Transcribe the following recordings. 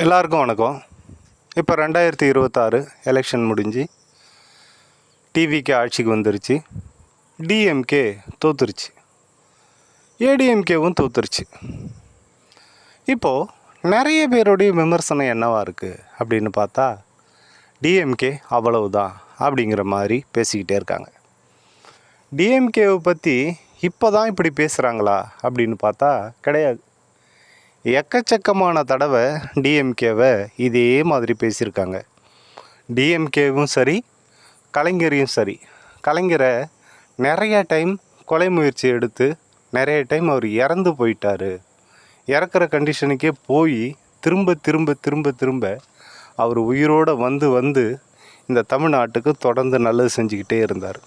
எல்லாருக்கும் வணக்கம். இப்போ 2026 எலெக்ஷன் முடிஞ்சு டிவிக்கு ஆட்சிக்கு வந்துருச்சு. டிஎம்கே தோத்துருச்சு, ஏடிஎம்கேவும் தோத்துருச்சு. இப்போது நிறைய பேருடைய விமர்சனம் என்னவாக இருக்குது அப்படின்னு பார்த்தா, டிஎம்கே அவ்வளவுதான் அப்படிங்கிற மாதிரி பேசிக்கிட்டே இருக்காங்க. டிஎம்கேவை பற்றி இப்போ தான் இப்படி பேசுகிறாங்களா அப்படின்னு பார்த்தா கிடையாது. எக்கச்சக்கமான தடவை டிஎம்கேவை இதே மாதிரி பேசியிருக்காங்க. டிஎம்கேவும் சரி, கலைஞரையும் சரி. கலைஞரை நிறைய டைம் கொலை முயற்சி எடுத்து நிறைய டைம் அவர் இறந்து போயிட்டார். இறக்குற கண்டிஷனுக்கே போய் திரும்ப திரும்ப திரும்ப திரும்ப அவர் உயிரோடு வந்து இந்த தமிழ்நாட்டுக்கு தொடர்ந்து நல்லது செஞ்சுக்கிட்டே இருந்தார்.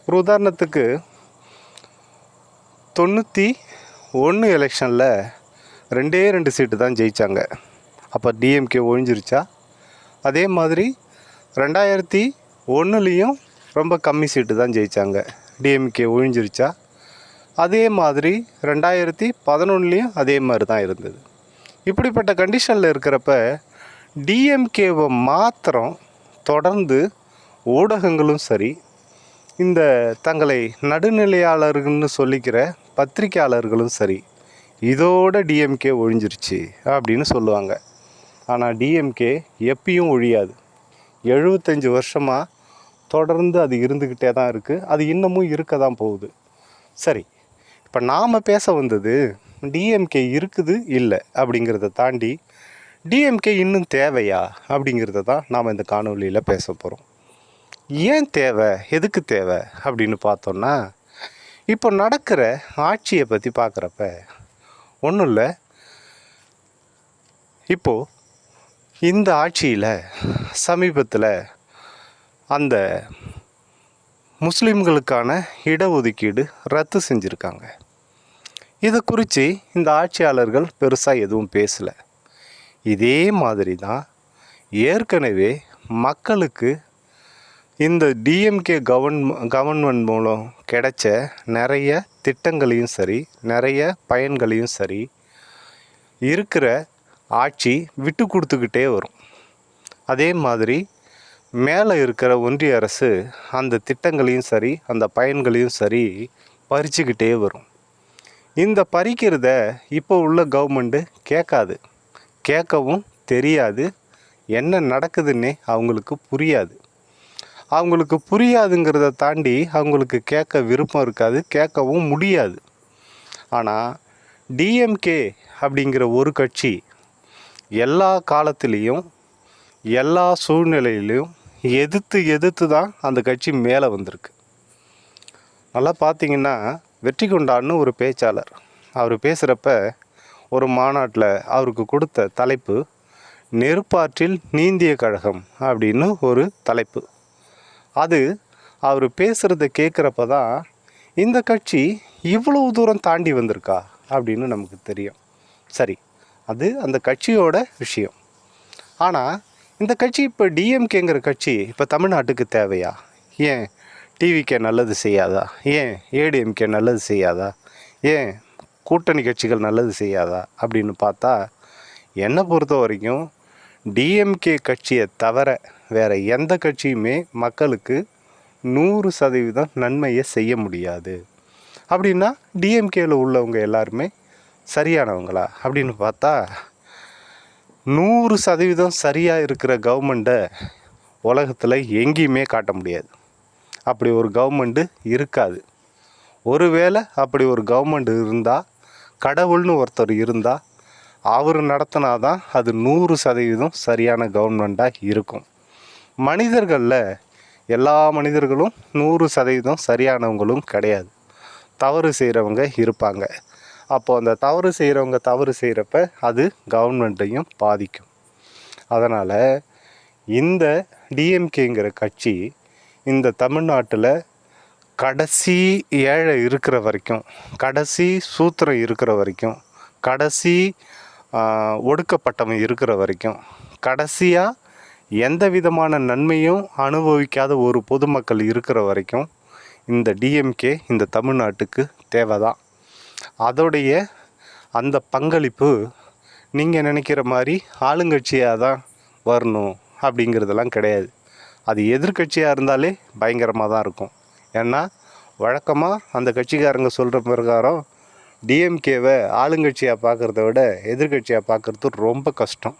ஒரு உதாரணத்துக்கு 91 எலெக்ஷனில் 2 சீட்டு தான் ஜெயித்தாங்க. அப்போ டிஎம்கே ஒழிஞ்சிருச்சா? அதே மாதிரி 2001 ரொம்ப கம்மி சீட்டு தான் ஜெயித்தாங்க. டிஎம்கே ஒழிஞ்சிருச்சா? அதே மாதிரி 2011 அதே மாதிரி தான் இருந்தது. இப்படிப்பட்ட கண்டிஷனில் இருக்கிறப்ப டிஎம்கேவை மாத்திரம் தொடர்ந்து ஊடகங்களும் சரி, இந்த தங்களை நடுநிலையாளர்கள்னு சொல்லிக்கிற பத்திரிக்கையாளர்களும் சரி, இதோட டிஎம்கே ஒழிஞ்சிருச்சு அப்படின்னு சொல்லுவாங்க. ஆனால் டிஎம்கே எப்பயும் ஒழியாது. 75 வருஷமாக தொடர்ந்து அது இருந்துக்கிட்டே தான் இருக்குது. அது இன்னமும் இருக்க தான் போகுது. சரி, இப்போ நாம் பேச வந்தது டிஎம்கே இருக்குது இல்லை அப்படிங்கிறத தாண்டி டிஎம்கே இன்னும் தேவையா அப்படிங்கிறத தான் நாம் இந்த காணொலியில் பேச போகிறோம். ஏன் தேவை, எதுக்கு தேவை அப்படின்னு பார்த்தோன்னா, இப்போ நடக்கிற ஆட்சியை பற்றி பார்க்குறப்ப ஒன்றும் இல்லை. இப்போது இந்த ஆட்சியில் சமீபத்தில் அந்த முஸ்லீம்களுக்கான இடஒதுக்கீடு ரத்து செஞ்சுருக்காங்க. இதை குறித்து இந்த ஆட்சியாளர்கள் பெருசாக எதுவும் பேசலை. இதே மாதிரி தான் ஏற்கனவே மக்களுக்கு இந்த டிஎம்கே கவர்மெண்ட் மூலம் கிடைச்ச நிறைய திட்டங்களையும் சரி, நிறைய பயன்களையும் சரி, இருக்கிற ஆட்சி விட்டு கொடுத்துக்கிட்டே வரும். அதே மாதிரி மேலே இருக்கிற ஒன்றிய அரசு அந்த திட்டங்களையும் சரி, அந்த பயன்களையும் சரி பறிச்சுக்கிட்டே வரும். இந்த பறிக்கிறத இப்போ உள்ள கவர்மெண்ட்டு கேட்காது, கேட்கவும் தெரியாது. என்ன நடக்குதுன்னே அவங்களுக்கு புரியாது. அவங்களுக்கு புரியாதுங்கிறத தாண்டி அவங்களுக்கு கேட்க விருப்பம் இருக்காது, கேட்கவும் முடியாது. ஆனால் டிஎம்கே அப்படிங்கிற ஒரு கட்சி எல்லா காலத்துலேயும் எல்லா சூழ்நிலையிலையும் எதிர்த்து தான் அந்த கட்சி மேலே வந்திருக்கு. நல்லா பார்த்திங்கன்னா, வெற்றிகொண்டான்னு ஒரு பேச்சாளர், அவர் பேசுகிறப்ப ஒரு மாநாட்டில் அவருக்கு கொடுத்த தலைப்பு நெருப்பாற்றில் நீந்திய கழகம் அப்படின்னு ஒரு தலைப்பு. அது அவர் பேசுகிறத கேட்குறப்ப தான் இந்த கட்சி இவ்வளவு தூரம் தாண்டி வந்திருக்கா அப்படின்னு நமக்கு தெரியும். சரி, அது அந்த கட்சியோட விஷயம். ஆனால் இந்த கட்சி இப்போ டிஎம்கேங்கிற கட்சி இப்போ தமிழ்நாட்டுக்கு தேவையா? ஏன் டிவிக்கே நல்லது செய்யாதா? ஏன் ஏடிஎம்கே நல்லது செய்யாதா? ஏன் கூட்டணி கட்சிகள் நல்லது செய்யாதா அப்படின்னு பார்த்தா, என்னை பொறுத்த வரைக்கும் டிஎம்கே கட்சியை தவிர வேறு எந்த கட்சியுமே மக்களுக்கு 100% நன்மையை செய்ய முடியாது. அப்படின்னா டிஎம்கேயில் உள்ளவங்க எல்லாருமே சரியானவங்களா அப்படின்னு பார்த்தா, 100% சரியாக இருக்கிற கவர்மெண்ட்டை உலகத்தில் எங்கேயுமே காட்ட முடியாது. அப்படி ஒரு கவர்மெண்ட்டு இருக்காது. ஒருவேளை அப்படி ஒரு கவர்மெண்ட் இருந்தால், கடவுள்னு ஒருத்தர் இருந்தால், அவர் நடத்தினாதான் அது 100% சரியான கவர்மெண்ட்டாக இருக்கும். மனிதர்களில் எல்லா மனிதர்களும் 100% சரியானவங்களும் கிடையாது. தவறு செய்கிறவங்க இருப்பாங்க. அப்போது அந்த தவறு செய்கிறவங்க தவறு செய்கிறப்ப அது கவர்மெண்ட்டையும் பாதிக்கும். அதனால் இந்த டிஎம்கேங்கிற கட்சி இந்த தமிழ்நாட்டில் கடைசி ஏழை இருக்கிற வரைக்கும், கடைசி சூத்திரம் இருக்கிற வரைக்கும், கடைசி ஒடுக்கப்பட்டவன் இருக்கிற வரைக்கும், கடைசியாக எந்த விதமான நன்மையும் அனுபவிக்காத ஒரு பொதுமக்கள் இருக்கிற வரைக்கும் இந்த டிஎம்கே இந்த தமிழ்நாட்டுக்கு தேவை தான். அதோடைய அந்த பங்களிப்பு நீங்கள் நினைக்கிற மாதிரி ஆளுங்கட்சியாக தான் வரணும் அப்படிங்கிறதெல்லாம் கிடையாது. அது எதிர்கட்சியாக இருந்தாலே பயங்கரமாக தான் இருக்கும். ஏன்னா வழக்கமாக அந்த கட்சிக்காரங்க சொல்கிற பிரகாரம் டிஎம்கேவை ஆளுங்கட்சியாக பார்க்குறத விட எதிர்கட்சியாக பார்க்குறது ரொம்ப கஷ்டம்.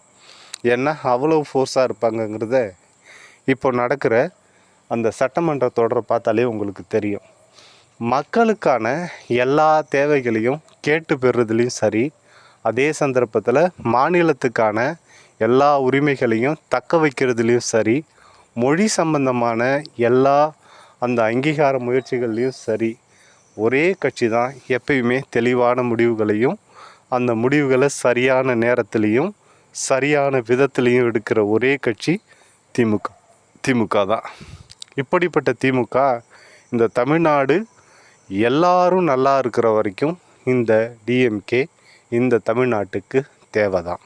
ஏன்னா அவ்வளோ ஃபோர்ஸாக இருப்பாங்கங்கிறத இப்போ நடக்கிற அந்த சட்டமன்ற தொடரை பார்த்தாலே உங்களுக்கு தெரியும். மக்களுக்கான எல்லா தேவைகளையும் கேட்டு பெறுறதுலேயும் சரி, அதே சந்தர்ப்பத்தில் மாநிலத்துக்கான எல்லா உரிமைகளையும் தக்க வைக்கிறதுலேயும் சரி, மொழி சம்பந்தமான எல்லா அந்த அங்கீகார முயற்சிகள்லேயும் சரி, ஒரே கட்சி தான் எப்பயுமே தெளிவான முடிவுகளையும் அந்த முடிவுகளை சரியான நேரத்துலேயும் சரியான விதத்துலேயும் எடுக்கிற ஒரே கட்சி திமுக தான். இப்படிப்பட்ட திமுக இந்த தமிழ்நாடு எல்லாரும் நல்லா இருக்கிற வரைக்கும் இந்த டிஎம்கே இந்த தமிழ்நாட்டுக்கு தேவை தான்.